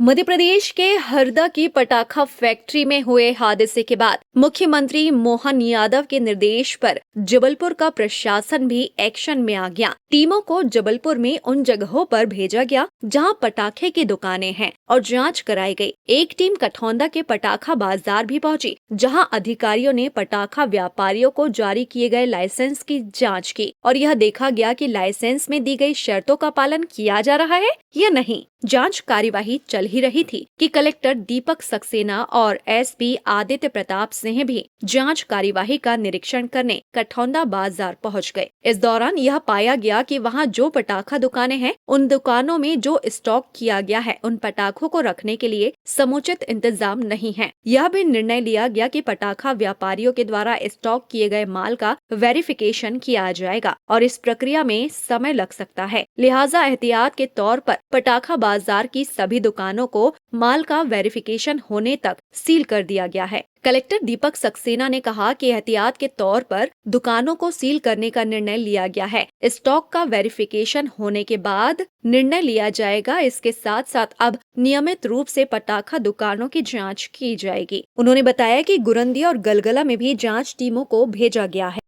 मध्य प्रदेश के हरदा की पटाखा फैक्ट्री में हुए हादसे के बाद मुख्यमंत्री मोहन यादव के निर्देश पर जबलपुर का प्रशासन भी एक्शन में आ गया। टीमों को जबलपुर में उन जगहों पर भेजा गया जहां पटाखे की दुकानें हैं और जांच कराई गई। एक टीम कठौंदा के पटाखा बाजार भी पहुंची, जहां अधिकारियों ने पटाखा व्यापारियों को जारी किए गए लाइसेंस की जाँच की और यह देखा गया कि लाइसेंस में दी गई शर्तों का पालन किया जा रहा है या नहीं। जांच कार्यवाही चल ही रही थी कि कलेक्टर दीपक सक्सेना और एसपी आदित्य प्रताप सिंह भी जांच कार्यवाही का निरीक्षण करने कठौंदा बाजार पहुंच गए। इस दौरान यह पाया गया कि वहां जो पटाखा दुकानें हैं, उन दुकानों में जो स्टॉक किया गया है, उन पटाखों को रखने के लिए समुचित इंतजाम नहीं है। यह भी निर्णय लिया गया कि पटाखा व्यापारियों के द्वारा स्टॉक किए गए माल का वेरिफिकेशन किया जाएगा और इस प्रक्रिया में समय लग सकता है। लिहाजा एहतियात के तौर पर पटाखा बाजार की सभी दुकानों को माल का वेरिफिकेशन होने तक सील कर दिया गया है। कलेक्टर दीपक सक्सेना ने कहा कि एहतियात के तौर पर दुकानों को सील करने का निर्णय लिया गया है। स्टॉक का वेरिफिकेशन होने के बाद निर्णय लिया जाएगा। इसके साथ साथ अब नियमित रूप से पटाखा दुकानों की जांच की जाएगी। उन्होंने बताया कि गुरंदी और गलगला में भी जांच टीमों को भेजा गया है।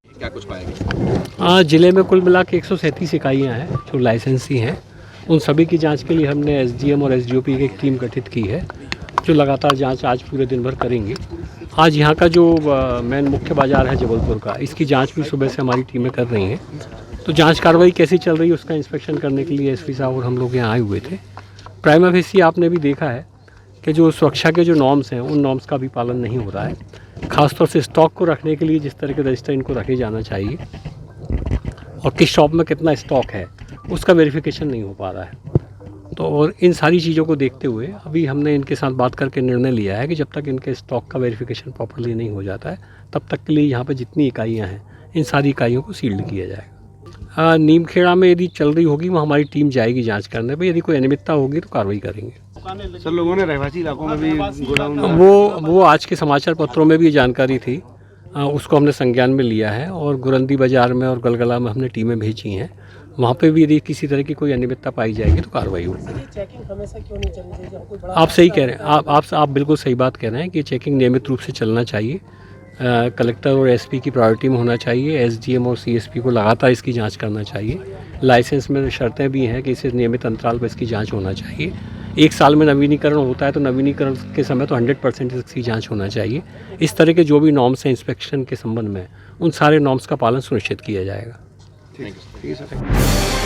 क्या कुछ पाया गया? ज़िले में कुल मिला के 137 इकाइयाँ हैं जो लाइसेंसी हैं। उन सभी की जांच के लिए हमने एसडीएम और एसडीओपी की एक टीम गठित की है जो लगातार जांच आज पूरे दिन भर करेंगे। आज यहाँ का जो मेन मुख्य बाज़ार है जबलपुर का, इसकी जांच भी सुबह से हमारी टीमें कर रही हैं। तो जांच कार्रवाई कैसी चल रही है उसका इंस्पेक्शन करने के लिए एसपी साहब और हम लोग यहाँ आए हुए थे। प्राइमा फेसी आपने भी देखा है कि जो सुरक्षा के जो नॉर्म्स हैं, उन नॉर्म्स का भी पालन नहीं हो रहा है। ख़ासतौर से स्टॉक को रखने के लिए जिस तरह के रजिस्टर इनको रखे जाना चाहिए और किस शॉप में कितना स्टॉक है, उसका वेरिफिकेशन नहीं हो पा रहा है। तो और इन सारी चीज़ों को देखते हुए अभी हमने इनके साथ बात करके निर्णय लिया है कि जब तक इनके स्टॉक का वेरिफिकेशन प्रॉपर्ली नहीं हो जाता है, तब तक के लिए यहाँ पर जितनी इकाइयाँ हैं, इन सारी इकाइयों को सील्ड किया जाएगा। नीमखेड़ा में यदि चल रही होगी, वहाँ हमारी टीम जाएगी जाँच करने पर। यदि कोई अनियमितता होगी तो कार्रवाई करेंगे। सर, लोगों ने रहवासी इलाकों में भी गोडाउन वो आज के समाचार पत्रों में भी जानकारी थी, उसको हमने संज्ञान में लिया है और गुरंदी बाज़ार में और गलगला में हमने टीमें भेजी हैं। वहाँ पे भी यदि किसी तरह की कोई अनियमितता पाई जाएगी तो कार्रवाई होगी। चेकिंग हमेशा क्यों नहीं चलनी चाहिए? आप सही कह रहे हैं, आप बिल्कुल सही बात कह रहे हैं कि चेकिंग नियमित रूप से चलना चाहिए। कलेक्टर और एसपी की प्रायोरिटी में होना चाहिए। एसडीएम और सीएसपी को लगातार इसकी जांच करना चाहिए। लाइसेंस में शर्तें भी हैं कि इसे नियमित अंतराल पर इसकी जांच होना चाहिए। 1 साल में नवीनीकरण होता है तो नवीनीकरण के समय तो 100% इसकी जांच होना चाहिए। इस तरह के जो भी नॉर्म्स हैं इंस्पेक्शन के संबंध में, उन सारे नॉर्म्स का पालन सुनिश्चित किया जाएगा। ठीक है सर।